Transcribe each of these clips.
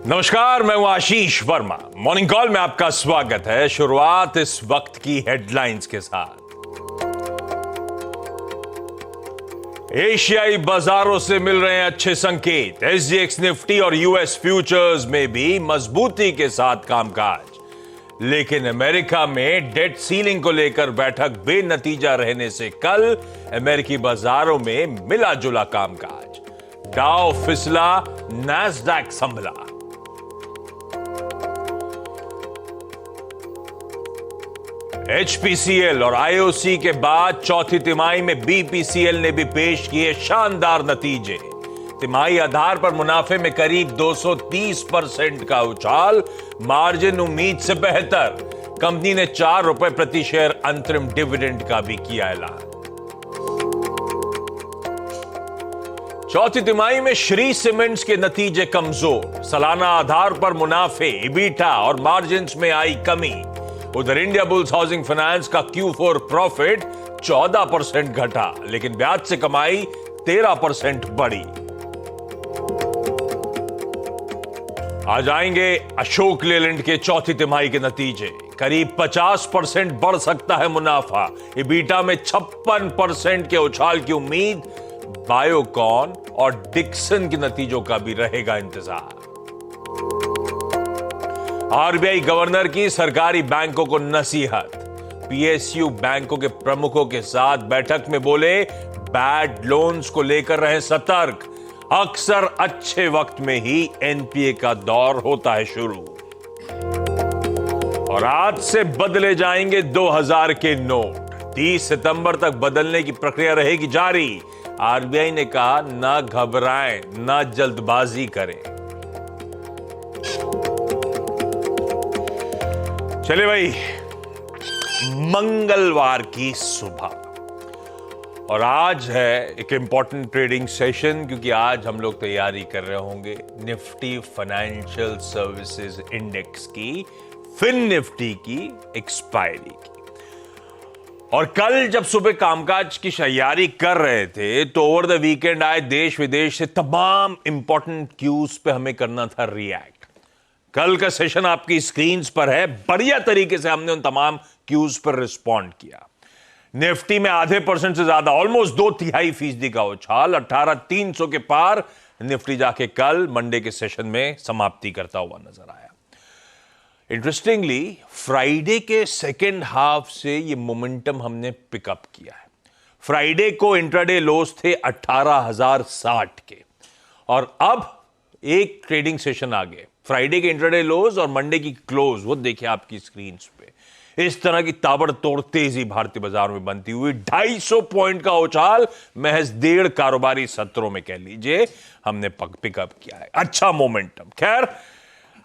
नमस्कार, मैं हूं आशीष वर्मा। मॉर्निंग कॉल में आपका स्वागत है। शुरुआत इस वक्त की हेडलाइंस के साथ। एशियाई बाजारों से मिल रहे हैं अच्छे संकेत। एसजीएक्स निफ्टी और यूएस फ्यूचर्स में भी मजबूती के साथ कामकाज, लेकिन अमेरिका में डेट सीलिंग को लेकर बैठक बेनतीजा रहने से कल अमेरिकी बाजारों में मिला जुला कामकाज। डाउ फिसला, नैस्डैक संभला। एचपीसीएल और आईओसी के बाद चौथी तिमाही में बीपीसीएल ने भी पेश किए शानदार नतीजे। तिमाही आधार पर मुनाफे में करीब 230% का उछाल, मार्जिन उम्मीद से बेहतर। कंपनी ने ₹4 प्रति शेयर अंतरिम डिविडेंड का भी किया ऐलान। चौथी तिमाही में श्री सीमेंट्स के नतीजे कमजोर। सालाना आधार पर मुनाफे, इबीटा और मार्जिन्स में आई कमी। उधर इंडिया बुल्स हाउसिंग फाइनेंस का Q4 प्रॉफिट 14% घटा, लेकिन ब्याज से कमाई 13% बढ़ी। आज आएंगे अशोक लेलैंड के चौथी तिमाही के नतीजे। करीब 50% बढ़ सकता है मुनाफा। इबीटा में 56% के उछाल की उम्मीद। बायोकॉन और डिक्सन के नतीजों का भी रहेगा इंतजार। आरबीआई गवर्नर की सरकारी बैंकों को नसीहत। पीएसयू बैंकों के प्रमुखों के साथ बैठक में बोले, बैड लोन्स को लेकर रहे सतर्क। अक्सर अच्छे वक्त में ही एनपीए का दौर होता है शुरू। और आज से बदले जाएंगे 2000 के नोट। 30 सितंबर तक बदलने की प्रक्रिया रहेगी जारी। आरबीआई ने कहा, ना घबराएं, ना जल्दबाजी करें। चले भाई, मंगलवार की सुबह और आज है एक इंपॉर्टेंट ट्रेडिंग सेशन, क्योंकि आज हम लोग तैयारी कर रहे होंगे निफ्टी फाइनेंशियल सर्विसेज इंडेक्स की, फिन निफ्टी की एक्सपायरी की। और कल जब सुबह कामकाज की तैयारी कर रहे थे तो ओवर द वीकेंड आए देश विदेश से तमाम इंपॉर्टेंट क्यूज पे हमें करना था रिएक्ट। कल का सेशन आपकी स्क्रीन्स पर है। बढ़िया तरीके से हमने उन तमाम क्यूज पर रिस्पॉन्ड किया। निफ्टी में आधे % से ज्यादा, ऑलमोस्ट 2/3% का उछाल, 18,300 के पार निफ्टी जाके कल मंडे के सेशन में समाप्ति करता हुआ नजर आया। इंटरेस्टिंगली फ्राइडे के सेकेंड हाफ से ये मोमेंटम हमने पिकअप किया है। फ्राइडे को इंट्राडे लोस थे 18,060 के, और अब एक ट्रेडिंग सेशन आगे। फ्राइडे के इंट्राडे लोज और मंडे की क्लोज, वो देखिए आपकी स्क्रीन पे। इस तरह की ताबड़तोड़ तेजी भारतीय बाजार में बनती हुई 250 पॉइंट का उछाल महज 1.5 कारोबारी सत्रों में कह लीजिए हमने पिकअप किया है। अच्छा मोमेंटम। खैर,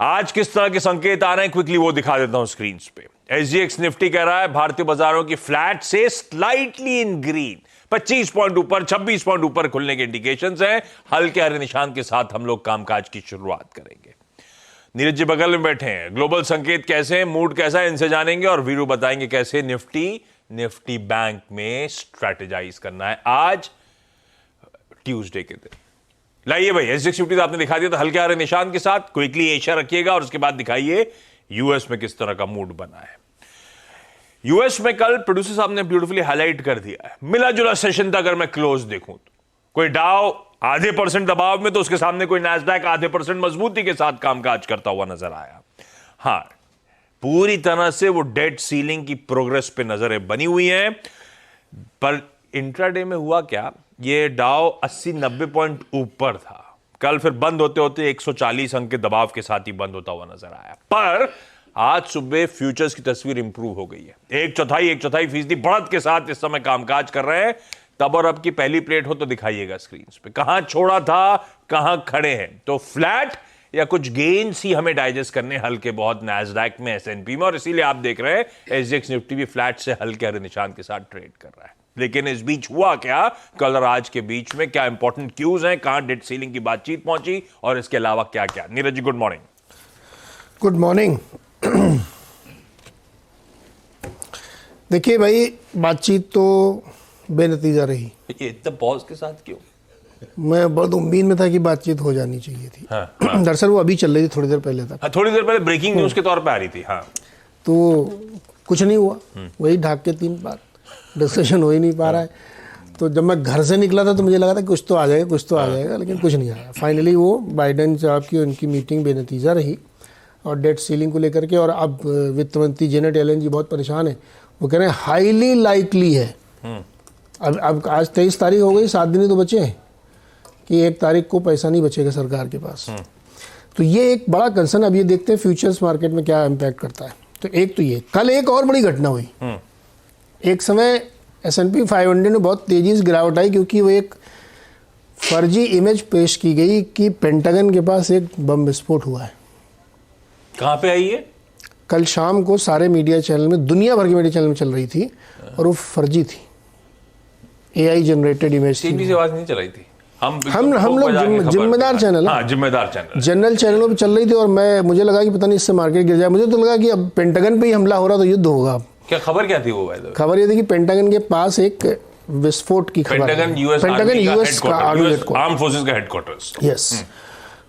आज किस तरह के संकेत आ रहे हैं क्विकली वो दिखा देता हूं स्क्रीन पे। एसजीएक्स निफ्टी कह रहा है भारतीय बाजारों की फ्लैट से स्लाइटली इन ग्रीन, 25 पॉइंट ऊपर, 26 पॉइंट ऊपर खुलने के इंडिकेशंस हैं। हल्के हरे निशान के साथ हम लोग कामकाज की शुरुआत करेंगे। नीरज जी बगल में बैठे हैं। ग्लोबल संकेत कैसे हैं, मूड कैसा है, इनसे जानेंगे। और वीरू बताएंगे कैसे निफ्टी बैंक में स्ट्रेटेजाइज करना है आज ट्यूसडे के दिन। लाइए भाई, एसजीएक्स निफ्टी तो आपने दिखा दिया था हल्के हरे निशान के साथ। क्विकली एशिया रखिएगा और उसके बाद दिखाइए यूएस में किस तरह का मूड बना है। यूएस में कल प्रोड्यूसर साहब ने ब्यूटीफुली हाईलाइट कर दिया है। मिला जुला सेशन था। अगर मैं क्लोज देखूं तो कोई डाउ आधे % दबाव में, तो उसके सामने कोई नैस्डैक आधे % मजबूती के साथ कामकाज करता हुआ नजर आया। हां, पूरी तरह से वो डेट सीलिंग की प्रोग्रेस पे नजरें बनी हुई हैं। पर इंट्राडे में हुआ क्या, ये डाउ 80-90 पॉइंट ऊपर था। कल फिर बंद होते होते 140 अंक के दबाव के साथ ही बंद होता हुआ नजर आया। पर आज सुबह फ्यूचर्स की तस्वीर इंप्रूव हो गई है। 1/4% बढ़त के साथ इस समय कामकाज कर रहे हैं। तब और अब की पहली प्लेट हो तो दिखाइएगा स्क्रीन पे। कहां छोड़ा था, कहां खड़े हैं। तो फ्लैट या कुछ गेन्स ही हमें डाइजेस्ट करने हल्के बहुत नैस्डैक में, एसएनपी में, और इसीलिए आप देख रहे हैं एसजीएक्स निफ्टी भी फ्लैट से हल्के हरे निशान के साथ ट्रेड कर रहा है। लेकिन इस बीच हुआ क्या, कल और आज के बीच में क्या इंपॉर्टेंट क्यूज हैं, कहां डेट सीलिंग की बातचीत पहुंची, और इसके अलावा क्या क्या। Neeraj ji good morning. Good morning. देखिए भाई, बातचीत तो बेनतीजा रही। ये इतना पॉज के साथ क्यों? मैं बहुत उम्मीद में था कि बातचीत हो जानी चाहिए थी। हाँ। दरअसल वो अभी चल रही थी थोड़ी देर पहले तक। थोड़ी देर पहले ब्रेकिंग न्यूज के तौर पे आ रही थी। हाँ, तो कुछ नहीं हुआ, वही ढाक के 3 बात, डिस्कशन हो ही नहीं पा रहा है। तो जब मैं घर से निकला था तो मुझे लगा था कुछ तो आ जाएगा, कुछ तो आ जाएगा, लेकिन कुछ नहीं आया। फाइनली वो बाइडेन साहब की उनकी मीटिंग बेनतीजा रही और डेट सीलिंग को लेकर के। और अब वित्त मंत्री जेनेट येलेन जी बहुत परेशान है। वो कह रहे हैं हाईली लाइकली है। अब आज 23 तारीख हो गई, 7 दिन ही तो बचे हैं कि 1 तारीख को पैसा नहीं बचेगा सरकार के पास। तो ये एक बड़ा कंसर्न। अब ये देखते हैं फ्यूचर्स मार्केट में क्या इम्पैक्ट करता है। तो एक तो ये, कल एक और बड़ी घटना हुई। एक समय S&P 500 में बहुत तेजी से गिरावट आई क्योंकि वो एक फर्जी इमेज पेश की गई कि पेंटागन के पास एक बम विस्फोट हुआ है। कहाँ पे आई है? कल शाम को सारे मीडिया चैनल में, दुनिया भर के मीडिया चैनल में चल रही थी और वो फर्जी थी, AI जनरेटेड इमेज थी। से आवाज नहीं चल रही थी। हम लोग जिम्मेदार चैनल, हाँ, जिम्मेदार चैनल, जनरल चैनलों पे चल रही थी। और मुझे लगा कि पता नहीं इससे मार्केट गिर जाए। मुझे तो लगा कि अब पेंटागन पे ही हमला हो रहा तो युद्ध होगा। अब क्या खबर क्या थी वो? खबर ये थी कि पेंटागन के पास एक विस्फोट की खबर। पेंटागन यूएस का आर्म्ड फोर्सेस का हेडक्वार्टर्स। यस,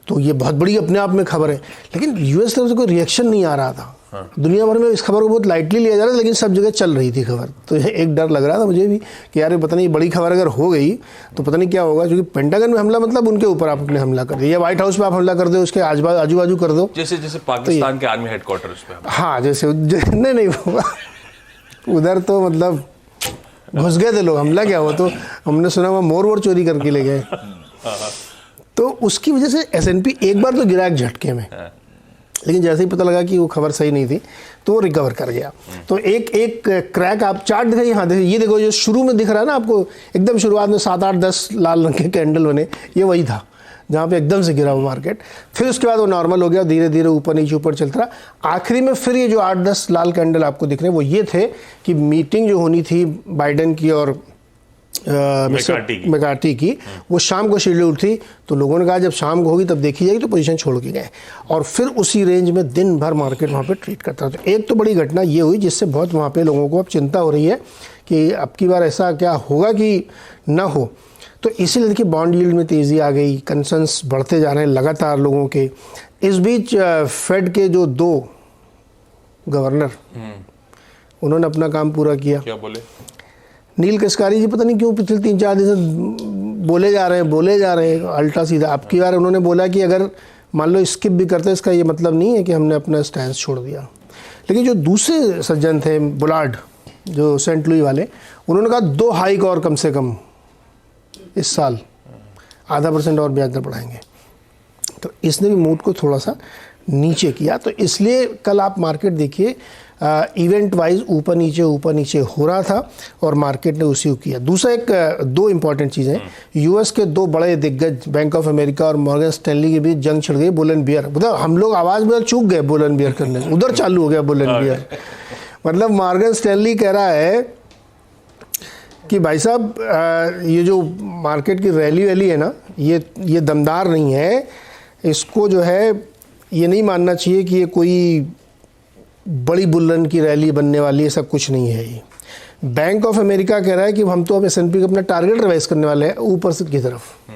तो ये बहुत बड़ी अपने आप में खबर है। लेकिन यूएस तरफ से कोई रिएक्शन नहीं आ रहा था। दुनिया भर में इस खबर को बहुत लाइटली लिया जा रहा था, लेकिन सब जगह चल रही थी खबर। तो एक डर लग रहा था मुझे भी कि यार पता नहीं बड़ी खबर अगर हो गई तो पता नहीं क्या होगा। क्योंकि पेंटागन में हमला मतलब उनके ऊपर आप अपने हमला कर दो, या व्हाइट हाउस पे आप हमला कर दो, उसके आजू बाजू कर दो, जैसे पाकिस्तान के आर्मी हेडक्वार्टर्स पे। हाँ, जैसे नहीं होगा उधर तो मतलब घुस गए थे लोग, हमला क्या हुआ। तो हमने सुना वहाँ मोर चोरी करके ले गए। तो उसकी वजह से S&P एक बार तो गिरा एक झटके में, लेकिन जैसे ही पता लगा कि वो खबर सही नहीं थी तो वो रिकवर कर गया। तो एक क्रैक आप चार्ट दिखाइए। हाँ, देखिए, ये देखो जो शुरू में दिख रहा है ना आपको, एकदम शुरुआत में 7, 8, 10 लाल रंग के कैंडल बने, ये वही था जहाँ पे एकदम से गिरा वो मार्केट। फिर उसके बाद वो नॉर्मल हो गया, धीरे धीरे ऊपर नीचे ऊपर चलता रहा। आखिरी में फिर ये जो 8-10 लाल कैंडल आपको दिख रहे हैं वो ये थे कि मीटिंग जो होनी थी बाइडेन की और मैकार्टी की, वो शाम को शेड्यूल थी। तो लोगों ने कहा जब शाम को होगी तब देखी जाएगी, तो पोजीशन छोड़ के गए। और फिर उसी रेंज में दिन भर मार्केट वहाँ पे ट्रेड करता था। तो एक तो बड़ी घटना ये हुई जिससे बहुत वहाँ पे लोगों को अब चिंता हो रही है कि अब की बार ऐसा क्या होगा कि ना हो। तो इसीलिए देखिए बॉन्ड यील्ड में तेज़ी आ गई, कंसर्न्स बढ़ते जा रहे हैं लगातार लोगों के। इस बीच फेड के जो 2 गवर्नर, उन्होंने अपना काम पूरा किया। क्या बोले? नील कस्कारी जी पता नहीं क्यों पिछले 3-4 दिन से बोले जा रहे हैं अल्टा सीधा। अब की बार उन्होंने बोला कि अगर मान लो स्किप भी करते इसका ये मतलब नहीं है कि हमने अपना स्टैंड छोड़ दिया। लेकिन जो दूसरे सज्जन थे, बुलार्ड जो सेंट लुई वाले, उन्होंने कहा 2 हाइक और कम से कम इस साल, 0.5% और ब्याज दर बढ़ाएंगे। तो इसने भी मूड को थोड़ा सा नीचे किया। तो इसलिए कल आप मार्केट देखिए इवेंट वाइज ऊपर नीचे हो रहा था और मार्केट ने उसी को किया। दूसरा 2 इंपॉर्टेंट चीज़ें, यूएस के 2 बड़े दिग्गज बैंक ऑफ अमेरिका और मॉर्गन स्टैनली के बीच जंग छिड़ गई, बुल एंड बियर। मतलब हम लोग आवाज़ में चूक गए बुल एंड बियर करने से, उधर चालू हो गया बुल एंड बियर। मतलब मॉर्गन स्टैनली कह रहा है कि भाई साहब ये जो मार्केट की रैली है ना, ये दमदार नहीं है। इसको जो है ये नहीं मानना चाहिए कि ये कोई बड़ी बुल्लन की रैली बनने वाली है, सब कुछ नहीं है। ये बैंक ऑफ अमेरिका कह रहा है कि हम तो अब S&P का अपना टारगेट रिवाइज करने वाले हैं ऊपर से की तरफ।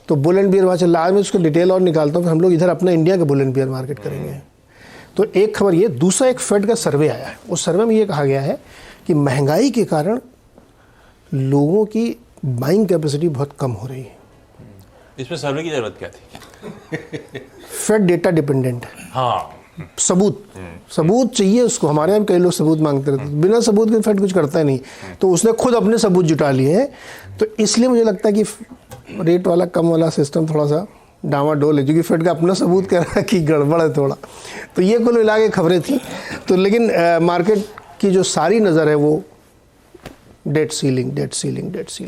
तो बुल एंड बियर वहाँ चल रहा है। आज मैं उसको डिटेल और निकालता हूँ, फिर हम लोग इधर अपना इंडिया का बुल एंड बियर मार्केट करेंगे। तो एक खबर ये। दूसरा एक फेड का सर्वे आया है, उस सर्वे में ये कहा गया है कि महंगाई के कारण लोगों की बाइंग कैपेसिटी बहुत कम हो रही है। इसमें सर्वे की जरूरत क्या थी? फेड डेटा डिपेंडेंट है। हाँ, सबूत चाहिए उसको। हमारे यहाँ कई लोग सबूत मांगते रहते हैं, बिना सबूत के फेड कुछ करता है नहीं। तो उसने खुद अपने सबूत जुटा लिए हैं। तो इसलिए मुझे लगता है कि रेट वाला कम वाला सिस्टम थोड़ा सा डामाडोल है, क्योंकि फेड का अपना सबूत कह रहा है कि गड़बड़ है थोड़ा। तो ये कुल मिला के खबरें थी। तो लेकिन मार्केट की जो सारी नज़र है वो डेट सीलिंग।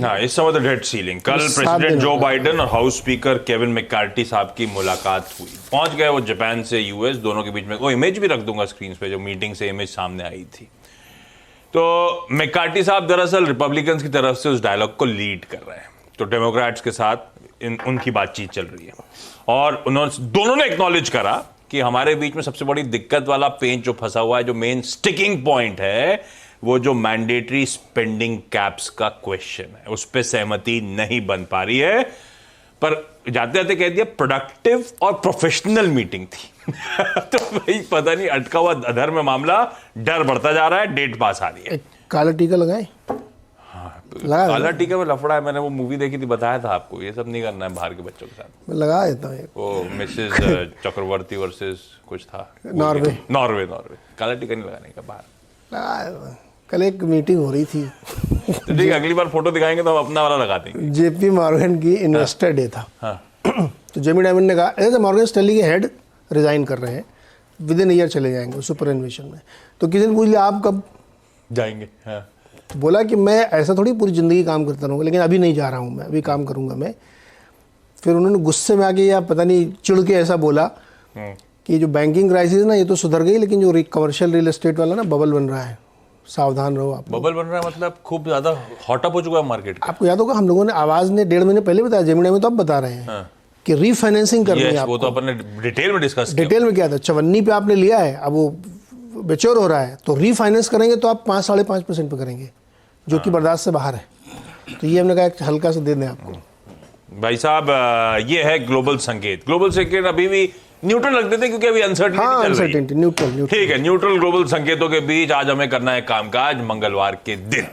हाँ, इस समय तो डेट सीलिंग। कल प्रेसिडेंट जो बाइडेन और हाउस स्पीकर केविन मैकार्टी साहब की मुलाकात हुई। पहुंच गए वो जापान से यूएस, दोनों के बीच में। वो इमेज भी रख दूंगा स्क्रीन पे, जो मीटिंग से इमेज सामने आई थी। तो मैकार्टी साहब दरअसल रिपब्लिकन्स की तरफ से उस डायलॉग को लीड कर रहे हैं। तो डेमोक्रेट्स के साथ उनकी बातचीत चल रही है और दोनों ने एक्नॉलेज करा कि हमारे बीच में सबसे बड़ी दिक्कत वाला पेंच जो फंसा हुआ है, जो मेन स्टिकिंग पॉइंट है, वो जो मैंडेटरी स्पेंडिंग कैप्स का क्वेश्चन है, उस पर सहमति नहीं बन पा रही है। पर जाते जाते कह दिया प्रोडक्टिव और प्रोफेशनल मीटिंग थी। तो भाई पता नहीं, अटका हुआ अधर्म मामला, डर बढ़ता जा रहा है, डेट पास आ रही है। काला टीका लगाए। काला टीका में लफड़ा है, मैंने वो मूवी देखी थी, बताया था आपको, ये सब नहीं करना है बाहर के बच्चों के साथ। मैं लगा देता हूँ। वो मिसेस चक्रवर्ती वर्सेस कुछ था, नॉर्वे। काला टीका नहीं लगाने का बाहर। कल एक मीटिंग हो रही थी, तो ठीक है, अगली बार फोटो दिखाएंगे तो हम अपना वाला लगा देंगे। JP मॉर्गन की इन्वेस्टर डे था। हाँ। तो जेमी डायमंड ने कहा ऐसे मॉर्गन स्टैनली के हेड रिजाइन कर रहे हैं, विद इन ईयर चले जाएंगे सुपर एन्वेशन में। तो किसी ने पूछ लिया आप कब जाएंगे? हाँ। तो बोला कि मैं ऐसा थोड़ी पूरी ज़िंदगी काम करता रहूँगा, लेकिन अभी नहीं जा रहा हूँ मैं, अभी काम करूँगा मैं। फिर उन्होंने गुस्से में आके या पता नहीं चिढ़ के ऐसा बोला कि जो बैंकिंग क्राइसिस ना, ये तो सुधर गई, लेकिन जो कमर्शियल रियल एस्टेट वाला ना बबल बन रहा है, सावधान रहो आप। बबल बन रहा है मतलब खूब ज्यादा हॉटअप हो चुका है मार्केट का। आपको याद होगा हम लोगों ने आवाज़ ने 1.5 महीने पहले बताया, जेमिनी में तो अब बता रहे हैं कि रीफाइनेंसिंग करनी है। वो तो अपन ने डिटेल में डिस्कस किया। डिटेल में क्या था, 54 पे आपने लिया है, अब वो मेच्योर हो रहा है, तो रीफाइनेंस करेंगे तो आप 5-5.5% पे करेंगे, जो कि बर्दाश्त से बाहर है। तो ये हमने कहा हल्का सा दे दें आपको। भाई साहब, ये है ग्लोबल संकेत। ग्लोबल संकेत अभी भी न्यूट्रल रख देते क्योंकि अभी अनसर्टेनिटी न्यूट्रल। ठीक है, न्यूट्रल ग्लोबल संकेतों के बीच आज हमें करना है कामकाज। मंगलवार के दिन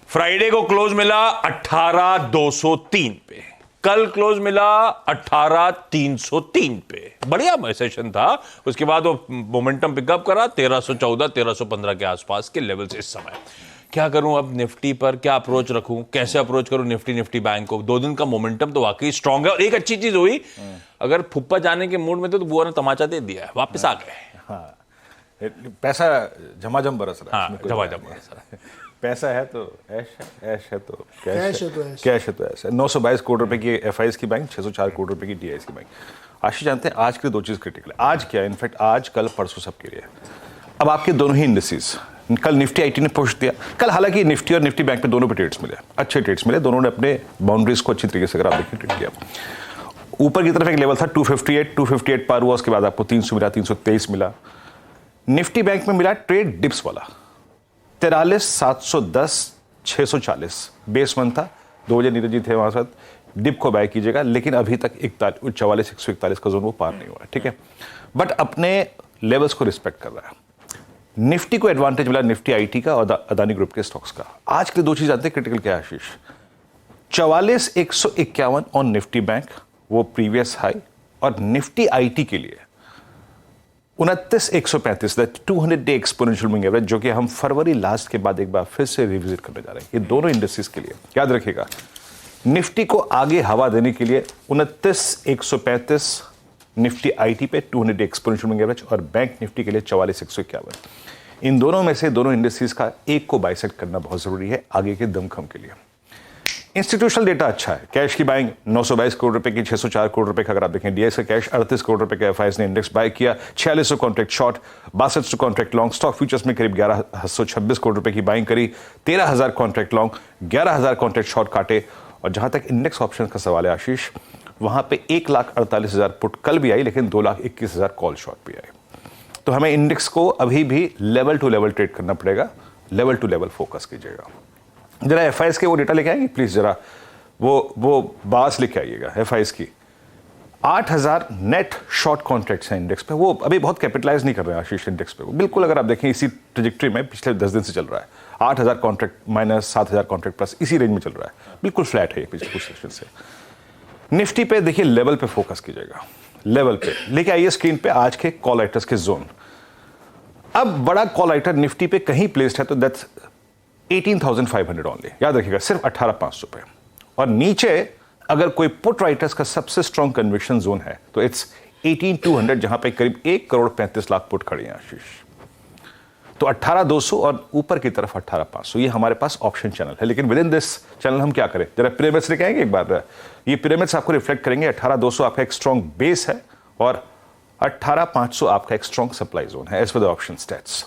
फ्राइडे को क्लोज मिला 18,203 पे, कल क्लोज मिला 18,303 पे। बढ़िया सेशन था। उसके बाद वो मोमेंटम पिकअप करा 1314 1315 के आसपास के लेवल्स इस समय। क्या करूं अब निफ्टी पर, क्या अप्रोच रखूं, कैसे अप्रोच करूं निफ्टी बैंक को? 2 दिन का मोमेंटम तो वाकई स्ट्रांग है। और एक अच्छी चीज हुई, अगर फुप्पा जाने के मूड में थे तो बुआ ने तमाचा दे दिया है, वापस आ गए। हाँ, पैसा झमाझम बरस रहा है। हाँ, झमाझम बरस रहा है। पैसा है तो ऐश है, ऐश है तो कैश है तो ऐश। कैश है तो ऐश है। 922 करोड़ रुपए की FIs की बैंक, 604 करोड़ रुपए की DIs की बैंक। आशीष जानते हैं आज के लिए 2 चीज क्रिटिकल है। आज क्या, इनफैक्ट आज कल परसों सबके लिए। अब आपके दोनों ही इंडिसेस, कल निफ्टी IT ने पुश दिया। कल हालांकि निफ्टी और निफ्टी बैंक पे दोनों पे ट्रेड्स मिले, अच्छे ट्रेड्स मिले। दोनों ने अपने बाउंड्रीज को अच्छी तरीके से अगर आप देखिए ट्रेड किया। ऊपर की तरफ एक लेवल था 258 पार हुआ, उसके बाद आपको 300 मिला, 323 मिला। निफ्टी बैंक में मिला ट्रेड डिप्स वाला 43,710 640 बेस 1 था। 2 बजे नीरज जी थे वहां साथ, डिप को बाय कीजिएगा, लेकिन अभी तक 44,141 का जोन वो पार नहीं हुआ है। ठीक है, बट अपने लेवल्स को रिस्पेक्ट कर रहा है। निफ्टी को एडवांटेज मिला निफ्टी IT का और अदानी ग्रुप के स्टॉक्स का। आज के 2 चीज जानते हैं क्रिटिकल क्या है आशीष? 44,151 ऑन निफ्टी बैंक, वो प्रीवियस हाई, और निफ्टी IT के लिए 29,135 200 डे एक्सपोनेंशियल मूविंग एवरेज, जो कि हम फरवरी लास्ट के बाद एक बार फिर से रिविजिट करने जा रहे हैं। ये दोनों इंडस्ट्रीज के लिए याद रखिएगा, निफ्टी को आगे हवा देने के लिए 29,135 निफ्टी IT पे 200 डे एक्सपोनेंशियल मूविंग एवरेज, और बैंक निफ्टी के लिए 44,151। इन दोनों में से दोनों इंडस्ट्रीज का एक को बाइसेक्ट करना बहुत जरूरी है आगे के दमखम के लिए। इंस्टीट्यूशनल डेटा अच्छा है। कैश की बाइंग 922 करोड़ रुपए की, 604 करोड़ रुपए का अगर आप देखें। DIs का कैश 38 करोड़ रुपए के FIs ने इंडेक्स बाय किया। 4600 contract short, 6200 contract long. Stock futures में करीब 1126 करोड़ रुपए की बाइंग करी। 13,000 कॉन्ट्रैक्ट लॉन्ग, 11,000 कॉन्ट्रैक्ट शॉर्ट काटे। और जहां तक इंडेक्स ऑप्शन का सवाल है आशीष, वहां पे 1,48,000 पुट कल भी आई, लेकिन 2,21,000 कॉल शॉर्ट भी आई। तो हमें इंडेक्स को अभी भी लेवल टू लेवल ट्रेड करना पड़ेगा। लेवल टू लेवल फोकस कीजिएगा। जरा FIs के वो डेटा लेके आएंगे प्लीज, जरा वो बास लेके आइएगा FIs की। 8,000 नेट शॉर्ट कॉन्ट्रैक्ट्स हैं इंडेक्स पे। वो अभी बहुत कैपिटलाइज नहीं कर रहे हैं आशीष इंडेक्स पे। वो बिल्कुल अगर आप देखें इसी ट्रेजेक्टरी में पिछले 10 दिन से चल रहा है। 8,000 कॉन्ट्रैक्ट माइनस 7,000 कॉन्ट्रैक्ट प्लस, इसी रेंज में चल रहा है। बिल्कुल फ्लैट है ये पिछले कुछ सेशन से। निफ्टी पे देखिए लेवल पे फोकस कीजिएगा। लेवल पे लेके आइए स्क्रीन पे आज के कॉल राइटर्स के जोन। अब बड़ा कॉल राइटर निफ्टी पे कहीं प्लेस्ड है तो दैट्स 18,500 ओनली, याद रखिएगा, सिर्फ 18,500 पे। और नीचे अगर कोई पुट राइटर्स का सबसे स्ट्रॉन्ग कन्विक्शन जोन है तो इट्स 18,200, जहां पे करीब 1,35,00,000 पुट खड़ी हैं आशीष। तो 18,200 और ऊपर की तरफ 18,500, ये हमारे पास ऑप्शन चैनल है। लेकिन विद इन दिस चैनल हम क्या करें, जरा पिरामिड्स लेके आएंगे एक बार। ये पिरामिड्स आपको रिफ्लेक्ट करेंगे। 18,200 आपका एक स्ट्रॉन्ग बेस है और 18,500 आपका एक स्ट्रॉन्ग सप्लाई जोन है as per the option stats.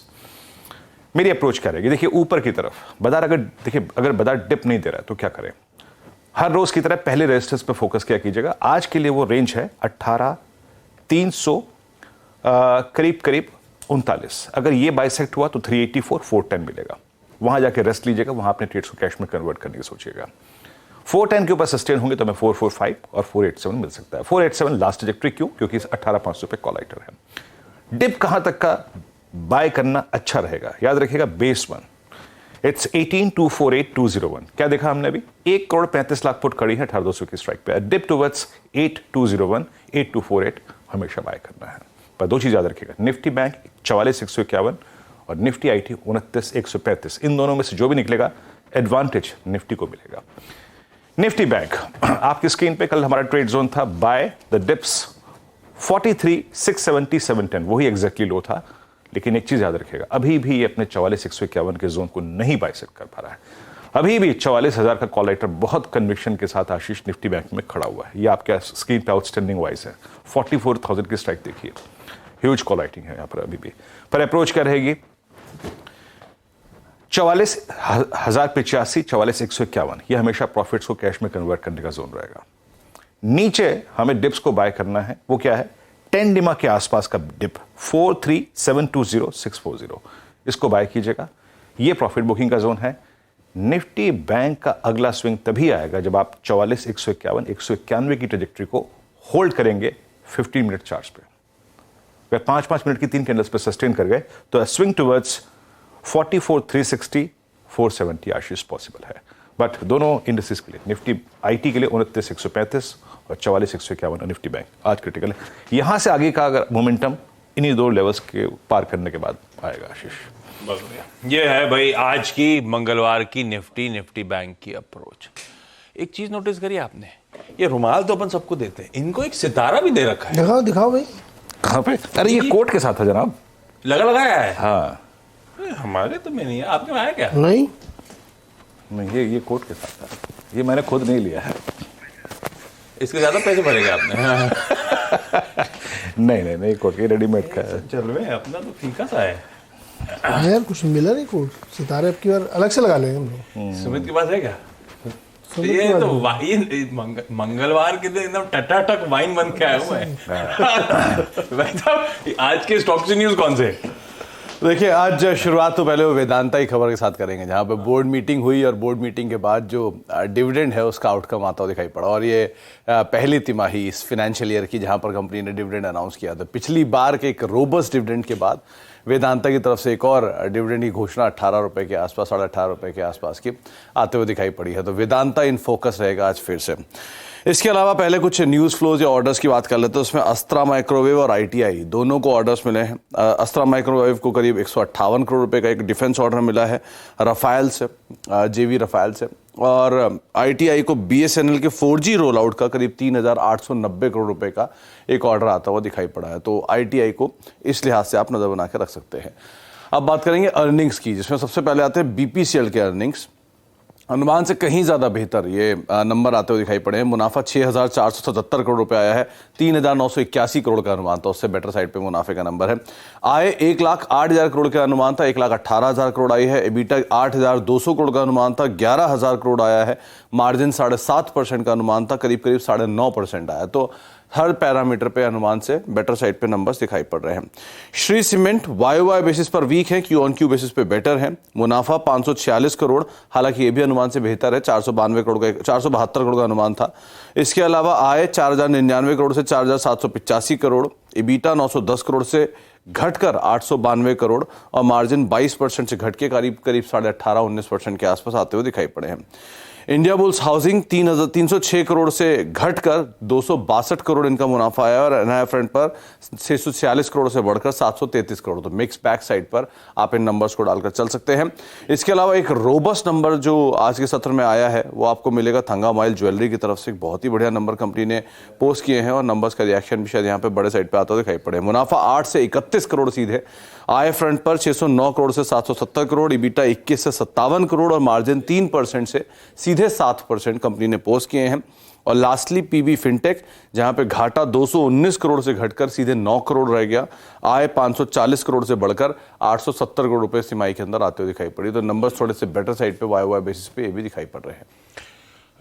मेरी अप्रोच क्या रहेगी? देखिए ऊपर की तरफ बाजार अगर बाजार डिप नहीं दे रहा है तो क्या करें? हर रोज की तरह पहले रेजिस्टेंस पे फोकस किया कीजिएगा। आज के लिए वो रेंज है 18,300 करीब 439, अगर ये बाइसेक्ट हुआ तो 384, 410 मिलेगा। वहां जाके रेस्ट लीजिएगा, वहां अपने ट्रेड्स को कैश में कन्वर्ट करने की सोचिएगा। 410 के ऊपर सस्टेन होंगे तो हमें 445 और 487 मिल सकता है। 487 लास्ट ट्रैजेक्टरी, क्यों? क्योंकि 18,500 पे कॉल आइटर है। डिप कहां तक का बाय करना अच्छा रहेगा? याद रखिएगा बेस 1 इट्स 18,248,201। क्या देखा हमने अभी? 1,35,00,000 फुट खड़ी है 18,200 की स्ट्राइक पे। डिप टुवर्ड्स 8,201, 8,248 हमेशा बाय करना है। पर दो चीज याद रखिएगा, निफ्टी बैंक 44,151 और निफ्टी आईटी 29,135। इन दोनों में से जो भी निकलेगा एडवांटेज निफ्टी को मिलेगा। निफ्टी बैंक आपकी स्क्रीन पे कल हमारा ट्रेड जोन था बाय द डिप्स 43,670, 710, वही एग्जैक्टली लो था। लेकिन एक चीज याद रखिएगा, अभी भी ये अपने 44,151 के जोन को नहीं बाइसेक्ट कर पा रहा है। अभी भी 44,000 का कॉल राइटर बहुत कन्विक्शन के साथ आशीष निफ्टी बैंक में खड़ा हुआ है। ये आपके स्क्रीन पे आउटस्टैंडिंग वाइज है। 44,000 की स्ट्राइक देखिए, ह्यूज कॉल राइटिंग है यहाँ पर अभी भी। पर अप्रोच क्या रहेगी? 44,085, 44,151, ये हमेशा प्रॉफिट्स को कैश में कन्वर्ट करने का जोन रहेगा। नीचे हमें डिप्स को बाय करना है, वो क्या है? 10 डिमा के आसपास का डिप 43,720,640, इसको बाय कीजिएगा। ये प्रॉफिट बुकिंग का जोन है। निफ्टी बैंक का अगला स्विंग तभी आएगा जब आप 44,151, 191 की ट्रेजेक्टरी को होल्ड करेंगे 15 मिनट चार्ज पे। अगर 5-5 मिनट की 3 कैंडल्स पे सस्टेन कर गए तो स्विंग टुवर्ड्स 44,360, 470 आशीष पॉसिबल है। बट दोनों इंडस्ट्रीज के लिए, निफ्टी आईटी के लिए 29,135 और 44,151 निफ्टी बैंक आज क्रिटिकल है। यहां से आगे का अगर मोमेंटम इन्हीं दो लेवल्स के पार करने के बाद आएगा आशीष। बहुत बढ़िया। ये है भाई आज की मंगलवार की निफ्टी बैंक की अप्रोच। एक चीज नोटिस करी आपने, ये रुमाल तो अपन सबको देते हैं, इनको एक सितारा भी दे रखा है। दिखाओ दिखाओ भाई। कहां पे? अरे ये कोट के साथ है जनाब। लगाया है? हाँ हमारे तो में नहीं है, आपके में आया क्या? नहीं नहीं, ये कोट के साथ है, ये मैंने खुद नहीं लिया है। इसके ज्यादा पैसे भरेंगे आपने? नहीं, कोट ये रेडीमेड का है। चल वे अपना तो फीका सा है यार, कुछ मिला नहीं कोट सितारे। अब की बार अलग से लगा लेंगे हम लोग। सुमित के पास है क्या? सुमित ये के तो पास वाइन मंगलवार के दिन एकदम टटाटक वाइन बन के आया हूं मैं। भाई साहब आज के स्टॉक से न्यूज कौन से? देखिए, आज शुरुआत तो पहले वो वेदांता की खबर के साथ करेंगे, जहां पे बोर्ड मीटिंग हुई और बोर्ड मीटिंग के बाद जो डिविडेंड है उसका आउटकम आता हुआ दिखाई पड़ा। और ये पहली तिमाही इस फाइनेंशियल ईयर की जहां पर कंपनी ने डिविडेंड अनाउंस किया था। पिछली बार के एक रोबस्ट डिविडेंड के बाद वेदांता की तरफ से एक और डिविडेंड की घोषणा 18 रुपए के आसपास, 18.5 रुपए के आसपास की आते हुए दिखाई पड़ी है। तो वेदांता इन फोकस रहेगा आज फिर से। इसके अलावा पहले कुछ न्यूज़ फ्लोज या ऑर्डर्स की बात कर लेते हैं। उसमें अस्त्रा माइक्रोवेव और आईटीआई दोनों को ऑर्डर्स मिले हैं। अस्त्रा माइक्रोवेव को करीब 158 करोड़ रुपए का एक डिफेंस ऑर्डर मिला है रफाल से, जेवी रफाल से। और आईटीआई को बीएसएनएल के 4G रोल आउट का करीब 3,890 करोड़ रुपए का एक ऑर्डर आता हुआ दिखाई पड़ा है। तो आईटीआई को इस लिहाज से आप नजर बना के रख सकते हैं। अब बात करेंगे अर्निंग्स की, जिसमें सबसे पहले आते हैं बीपीसीएल के अर्निंग्स। अनुमान से कहीं ज्यादा बेहतर ये नंबर आते हुए दिखाई पड़े हैं। मुनाफा 6,477 करोड़ रुपए आया है, 3,981 करोड़ का अनुमान था, उससे बेटर साइड पे मुनाफे का नंबर है। आय 1,08,000 करोड़ का अनुमान था, 1,18,000 करोड़ आई है। एबिटा 8,200 करोड़ का अनुमान था, 11,000 करोड़ आया है। मार्जिन 7.5% का अनुमान था, करीब 9.5% आया। तो हर पैरामीटर पे अनुमान से बेटर साइड पे नंबर्स दिखाई पड़ रहे हैं। श्री सीमेंट वाई बेसिस पर वीक है, क्यू ऑन क्यू बेसिस पे बेटर है। मुनाफा 546 करोड़, हालांकि ये भी अनुमान से बेहतर है, 472 करोड़ का 472 करोड़ का अनुमान था। इसके अलावा आय 4,099 करोड़ से 4,785 करोड़, एबिटा 910 करोड़ से घटकर 892 करोड़ और मार्जिन 22% से घट के करीब 18.5-19% के आसपास आते हुए दिखाई पड़े हैं। इंडिया बुल्स हाउसिंग 3,306 करोड़ से घटकर 262 करोड़ इनका मुनाफा आया और नया फ्रंट पर 646 करोड़ से बढ़कर 733 करोड़। तो मिक्स बैक साइड पर आप इन नंबर्स को डालकर चल सकते हैं। इसके अलावा एक रोबस्ट नंबर जो आज के सत्र में आया है वो आपको मिलेगा थंगा माइल ज्वेलरी की तरफ से। बहुत ही बढ़िया नंबर कंपनी ने पोस्ट किए हैं और नंबर्स का रिएक्शन भी शायद यहाँ पे बड़े साइड पर आता हुआ दिखाई पड़े। मुनाफा 8 से 31 करोड़ सीधे, आय फ्रंट पर 609 करोड़ से 770 करोड़, एबिटा 21 से 57 करोड़ और मार्जिन 3% से सीधे 7% कंपनी ने पोस्ट किए हैं। और लास्टली पीबी फिनटेक, जहां पे घाटा 219 करोड़ से घटकर सीधे 9 करोड़ रह गया, आय 540 करोड़ से बढ़कर 870 करोड़ रुपए तिमाही के अंदर आते हुए दिखाई पड़ी। तो नंबर्स थोड़े से बेटर साइड पे वाई बेसिस पे ये भी दिखाई पड़ रहे हैं।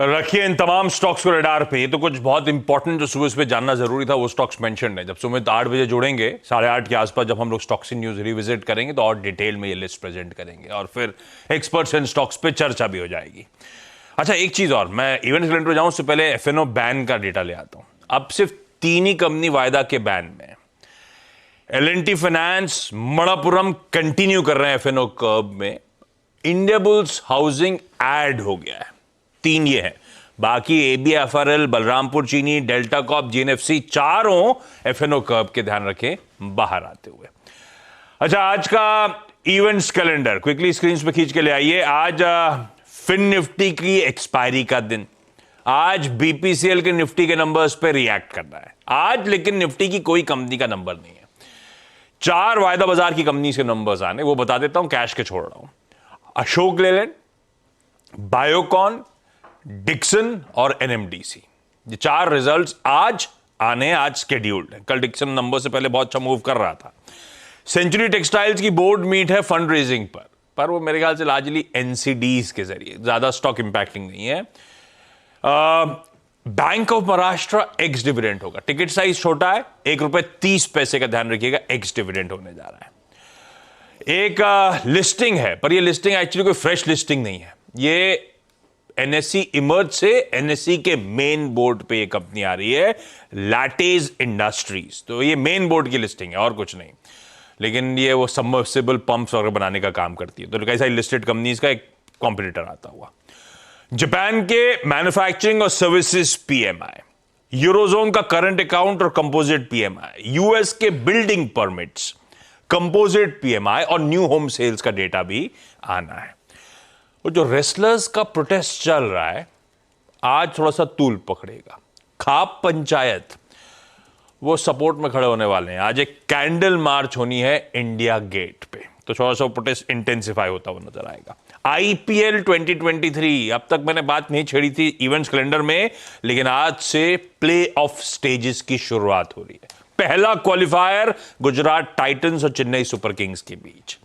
रखिए इन तमाम स्टॉक्स को रडार पे। ये तो कुछ बहुत इंपॉर्टेंट जो सुबह सुबह जानना जरूरी था वो स्टॉक्स मेंशन है। जब सुबह 8 बजे जुड़ेंगे 8:30 के आसपास जब हम लोग स्टॉक्स इन न्यूज रिविजिट करेंगे तो और डिटेल में ये लिस्ट प्रेजेंट करेंगे और फिर एक्सपर्ट्स इन स्टॉक्स पे चर्चा भी हो जाएगी। अच्छा, एक चीज और, मैं इवेंट कैलेंडर जाऊं उससे पहले एफएनओ बैन का डेटा ले आता हूं। अब सिर्फ 3 ही कंपनी वायदा के बैन में, L&T फाइनेंस, मणप्पुरम कंटिन्यू कर रहे हैं एफएनओ कर्व में, इंडियाबुल्स हाउसिंग ऐड हो गया है। 3 ये है, बाकी ABFRL, बलरामपुर चीनी, डेल्टा कॉर्प, GNFC चारों एफएनओ कर्व के ध्यान रखें बाहर आते हुए। अच्छा, आज का इवेंट्स कैलेंडर क्विकली स्क्रीन पे खींच के ले आइए। आज फिन निफ्टी की एक्सपायरी का दिन, आज BPCL के निफ्टी के नंबर्स पे रिएक्ट करना है आज, लेकिन निफ्टी की कोई कंपनी का नंबर नहीं है। 4 वायदा बाजार की कंपनी के नंबर्स आने, वो बता देता हूं, कैश के छोड़ रहा हूं। अशोक लेलैंड, बायोकॉन, डिक्सन और NMDC, ये 4 रिजल्ट्स आज आने, आज स्केड्यूल्ड है। कल डिक्सन नंबर से पहले बहुत अच्छा मूव कर रहा था। सेंचुरी टेक्सटाइल्स की बोर्ड मीट है फंड रेजिंग पर वो मेरे ख्याल से लार्जली NCDs के जरिए, ज्यादा स्टॉक इंपैक्टिंग नहीं है। Bank of Maharashtra x dividend होगा, टिकट साइज छोटा है, ₹1.30 का, ध्यान रखिएगा, एक्स डिविडेंड होने जा रहा है। एक लिस्टिंग है, पर ये लिस्टिंग एक्चुअली कोई फ्रेश लिस्टिंग नहीं है, ये NSE इमर्ज से NSE के मेन बोर्ड पे ये कंपनी आ रही है, लैटेज इंडस्ट्रीज। तो ये मेन बोर्ड की लिस्टिंग है और कुछ नहीं, लेकिन ये वो सबमर्सिबल पंप्स वगैरह बनाने का काम करती है। तो कई सारी लिस्टेड कंपनीज का एक कॉम्पिटिटर आता हुआ। जापान के मैन्युफैक्चरिंग और सर्विसेज PMI, यूरोजोन का करंट अकाउंट और कंपोजिट PMI, US के बिल्डिंग परमिट्स, कंपोजिट PMI और न्यू होम सेल्स का डेटा भी आना है। और जो रेसलर्स का प्रोटेस्ट चल रहा है आज थोड़ा सा तूल पकड़ेगा। खाप पंचायत वो सपोर्ट में खड़े होने वाले हैं। आज एक कैंडल मार्च होनी है इंडिया गेट पे, तो थोड़ा सा प्रोटेस्ट इंटेंसिफाई होता हुआ नजर आएगा। IPL 2023, अब तक मैंने बात नहीं छेड़ी थी इवेंट्स कैलेंडर में, लेकिन आज से प्ले ऑफ स्टेजेस की शुरुआत हो रही है। पहला क्वालिफायर गुजरात टाइटंस और चेन्नई सुपर किंग्स के बीच।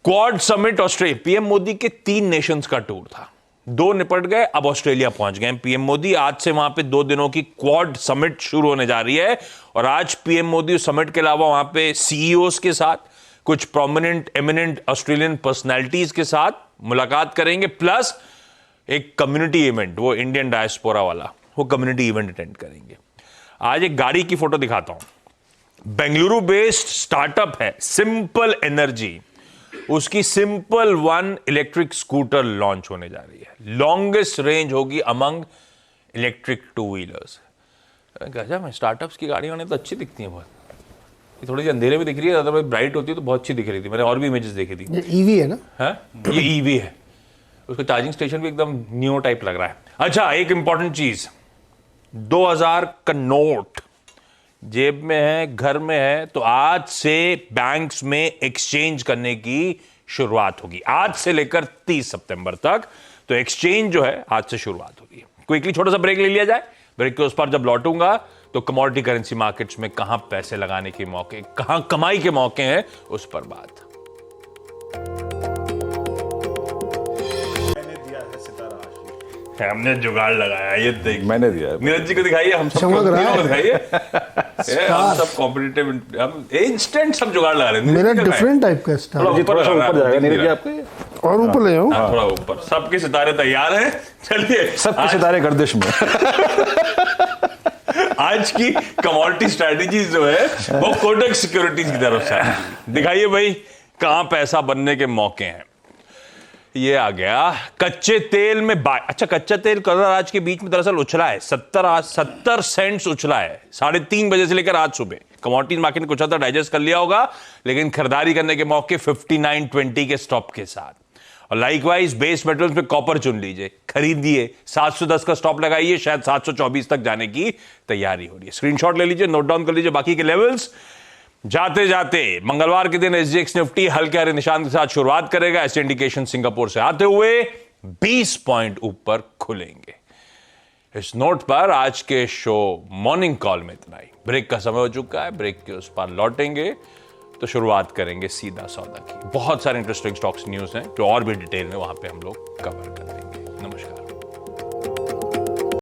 Quad summit Australia, PM Modi के 3 नेशंस का टूर था, 2 निपट गए, अब ऑस्ट्रेलिया पहुंच गए PM मोदी। आज से वहां पे 2 दिनों की क्वाड समिट शुरू होने जा रही है और आज PM मोदी समिट के अलावा वहां पे CEOs के साथ, कुछ प्रोमिनेंट एमिनेंट ऑस्ट्रेलियन पर्सनैलिटीज के साथ मुलाकात करेंगे, प्लस एक कम्युनिटी इवेंट, वो इंडियन डायस्पोरा वाला, वो कम्युनिटी इवेंट अटेंड करेंगे। आज एक गाड़ी की फोटो दिखाता हूं, बेंगलुरु बेस्ड स्टार्टअप है सिंपल एनर्जी, उसकी सिंपल 1 इलेक्ट्रिक स्कूटर लॉन्च होने जा रही है। लॉन्गेस्ट रेंज होगी अमंग इलेक्ट्रिक 2 व्हीलर्स। गजब, स्टार्टअप्स की गाड़ियां तो अच्छी दिखती हैं बहुत, ये थोड़ी सी अंधेरे में दिख रही है, ज्यादा ब्राइट होती है तो बहुत अच्छी दिख रही थी, मैंने और भी इमेजेस देखी थी। ये EV है ना? है, ये EV है, उसका चार्जिंग स्टेशन भी एकदम न्यू टाइप लग रहा है। अच्छा, एक इंपॉर्टेंट चीज, 2000 का नोट जेब में है, घर में है, तो आज से बैंक्स में एक्सचेंज करने की शुरुआत होगी, आज से लेकर 30 सितंबर तक। तो एक्सचेंज जो है आज से शुरुआत होगी। क्विकली छोटा सा ब्रेक ले लिया जाए, ब्रेक के उस पर जब लौटूंगा तो कमोडिटी करेंसी मार्केट्स में कहां पैसे लगाने के मौके, कहां कमाई के मौके हैं, उस पर बात। हमने जुगाड़ लगाया, ये देख, मैंने दिया है। नीरज जी को दिखाइए, हम सब चमक रहा है। को दिखाइए। हम सब कॉम्पिटिटिव, हम इंस्टेंट सब जुगाड़ लगा रहे हैं। मेरा डिफरेंट टाइप का स्टाइल, थोड़ा सा ऊपर जाएगा नीरज जी आपके, और ऊपर ले जाऊं। थोड़ा ऊपर। सबके सितारे तैयार हैं, चलिए। सबके सितारे गर्दिश में। आज की कमोडिटी स्ट्रेटजीज जो है वो कोटक सिक्योरिटीज की तरफ से है। दिखाइए भाई कहां पैसा बनने के मौके हैं। ये आ गया कच्चे तेल में बाय। अच्छा, कच्चा तेल कल आज के बीच में दरअसल उछला है, 70 सेंट्स उछला है 3:30 बजे से लेकर आज सुबह। कमोडिटी मार्केट ने कुछ हद तक डाइजेस्ट कर लिया होगा, लेकिन खरीदारी करने के मौके 59.20 के स्टॉप के साथ। और लाइकवाइज बेस मेटल्स में कॉपर चुन लीजिए, खरीदिए, 710 का स्टॉप लगाइए, शायद 724 तक जाने की तैयारी हो रही है। स्क्रीनशॉट ले लीजिए, नोट डाउन कर लीजिए बाकी के लेवल्स। जाते जाते मंगलवार के दिन SGX निफ्टी हल्के हरे निशान के साथ शुरुआत करेगा। ऐसे इंडिकेशन सिंगापुर से आते हुए 20 पॉइंट ऊपर खुलेंगे। इस नोट पर आज के शो मॉर्निंग कॉल में इतना ही। ब्रेक का समय हो चुका है, ब्रेक के उस पर लौटेंगे तो शुरुआत करेंगे सीधा सौदा की। बहुत सारे इंटरेस्टिंग स्टॉक्स न्यूज हैं जो और भी डिटेल में वहां पे हम लोग कवर कर देंगे।